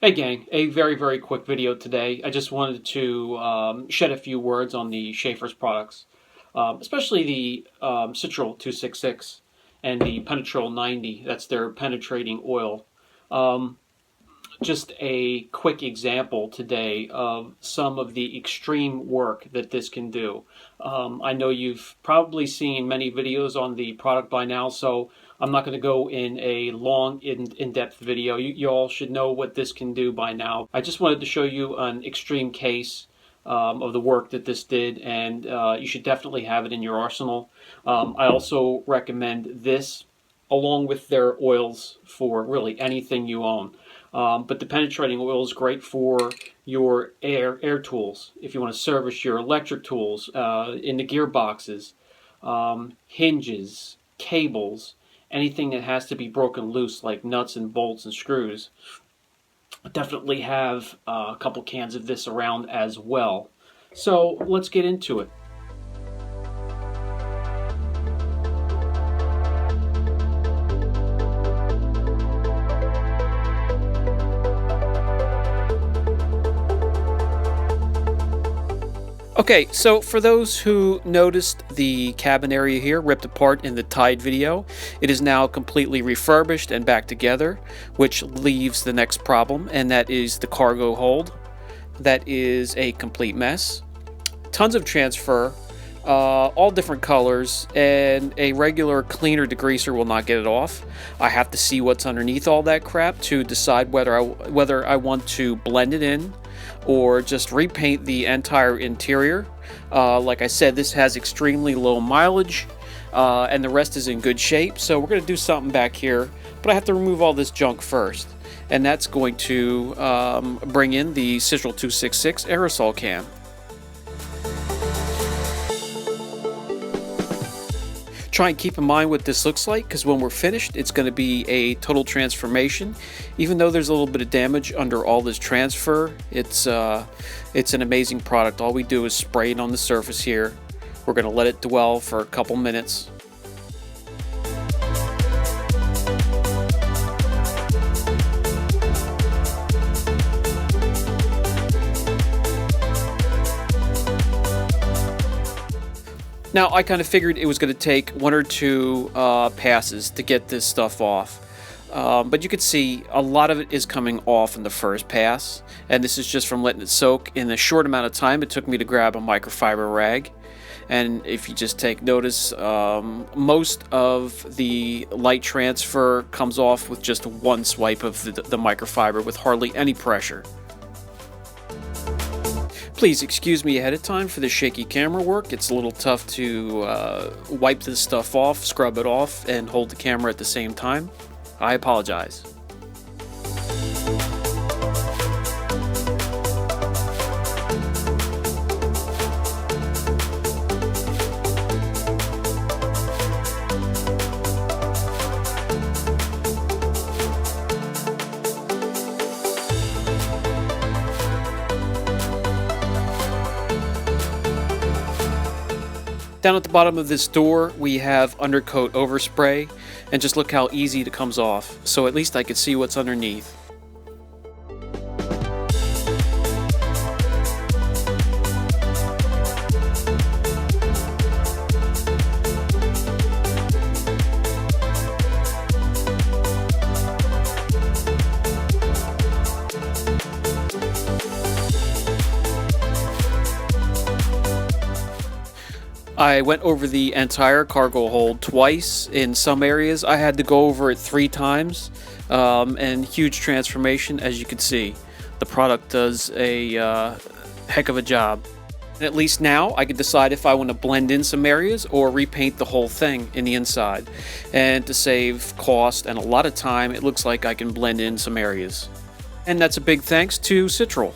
Hey gang, a very quick video today. I just wanted to shed a few words on the Schaeffer's products, especially the Citrol 266 and the Penetro 90. That's their penetrating oil. Um, just a quick example today of some of the extreme work that this can do. I know you've probably seen many videos on the product by now, so I'm not going to go in a long, in-depth video. You all should know what this can do by now. I just wanted to show you an extreme case of the work that this did, and you should definitely have it in your arsenal. I also recommend this along with their oils for really anything you own. But the penetrating oil is great for your air tools. If you want to service your electric tools, in the gearboxes, hinges, cables, anything that has to be broken loose like nuts and bolts and screws. Definitely have a couple cans of this around as well. So let's get into it. Okay, so for those who noticed the cabin area here ripped apart in the Tide video, it is now completely refurbished and back together, which leaves the next problem, and that is the cargo hold. That is a complete mess. Tons of transfer, all different colors, and a regular cleaner degreaser will not get it off. I have to see what's underneath all that crap to decide whether I want to blend it in or just repaint the entire interior. Like I said, this has extremely low mileage, and the rest is in good shape, so we're going to do something back here, but I have to remove all this junk first, and that's going to bring in the Citrol 266 aerosol can. Try and keep in mind what this looks like, because when we're finished it's going to be a total transformation. Even though there's a little bit of damage under all this transfer, it's an amazing product. All we do is spray it on the surface here. We're going to let it dwell for a couple minutes. Now, I kind of figured it was going to take one or two passes to get this stuff off. But you can see a lot of it is coming off in the first pass. And this is just from letting it soak. In the short amount of time it took me to grab a microfiber rag. And if you just take notice, most of the light transfer comes off with just one swipe of the microfiber with hardly any pressure. Please excuse me ahead of time for the shaky camera work. It's a little tough to wipe this stuff off, scrub it off, and hold the camera at the same time. I apologize. Down at the bottom of this door we have undercoat overspray, and just look how easy it comes off, so at least I could see what's underneath. I went over the entire cargo hold twice. In some areas I had to go over it 3 times, and huge transformation. As you can see, the product does a heck of a job. And at least now I can decide if I want to blend in some areas or repaint the whole thing in the inside. And to save cost and a lot of time, it looks like I can blend in some areas. And that's a big thanks to Citrol.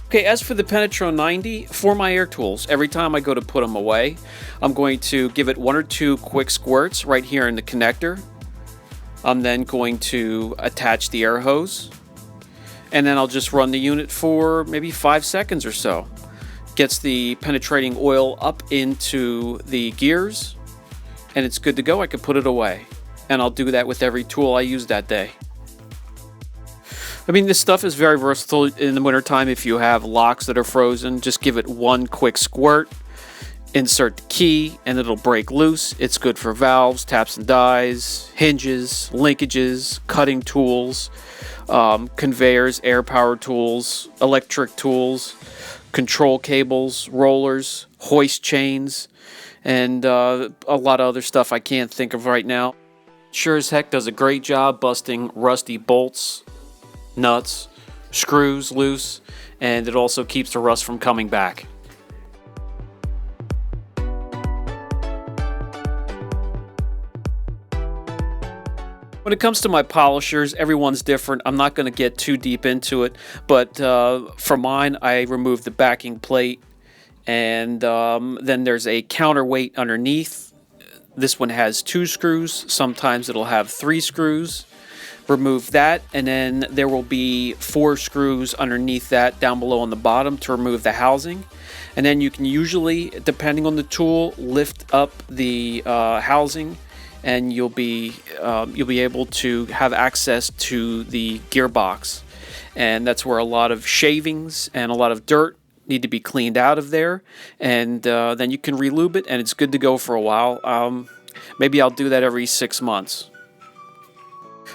Okay, as for the Penetro 90, for my air tools, every time I go to put them away, I'm going to give it 1 or 2 quick squirts right here in the connector. I'm then going to attach the air hose, and then I'll just run the unit for maybe 5 seconds or so. Gets the penetrating oil up into the gears, and it's good to go. I can put it away, and I'll do that with every tool I use that day. I mean, this stuff is very versatile in the wintertime. If you have locks that are frozen, just give it 1 quick squirt, insert the key, and it'll break loose. It's good for valves, taps and dies, hinges, linkages, cutting tools, conveyors, air power tools, electric tools, control cables, rollers, hoist chains, and a lot of other stuff I can't think of right now. Sure as heck does a great job busting rusty bolts, nuts, screws loose, and it also keeps the rust from coming back. When it comes to my polishers, everyone's different. I'm not going to get too deep into it, but for mine, I removed the backing plate, and then there's a counterweight underneath. This one has 2 screws. Sometimes it'll have 3 screws. Remove that, and then there will be 4 screws underneath that down below on the bottom to remove the housing. And then you can usually, depending on the tool, lift up the housing, and you'll be able to have access to the gearbox. And that's where a lot of shavings and a lot of dirt need to be cleaned out of there, and then you can relube it, and it's good to go for a while. Maybe I'll do that every 6 months.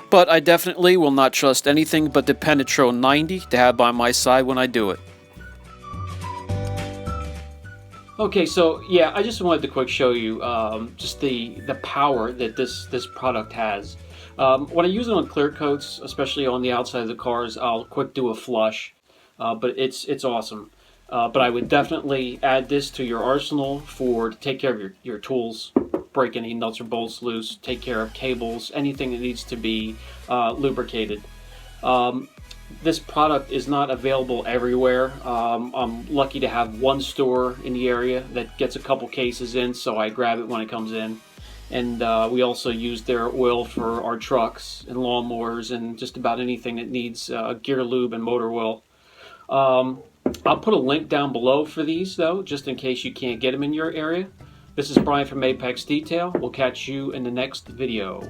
But I definitely will not trust anything but the Penetro 90 to have by my side when I do it. Okay, so yeah, I just wanted to quick show you just the power that this product has. When I use it on clear coats, especially on the outside of the cars, I'll quick do a flush, but it's awesome. But I would definitely add this to your arsenal to take care of your tools, break any nuts or bolts loose, take care of cables, anything that needs to be lubricated. This product is not available everywhere. I'm lucky to have one store in the area that gets a couple cases in, so I grab it when it comes in. And we also use their oil for our trucks and lawnmowers and just about anything that needs gear lube and motor oil. I'll put a link down below for these, though, just in case you can't get them in your area. This is Brian from Apex Detail. We'll catch you in the next video.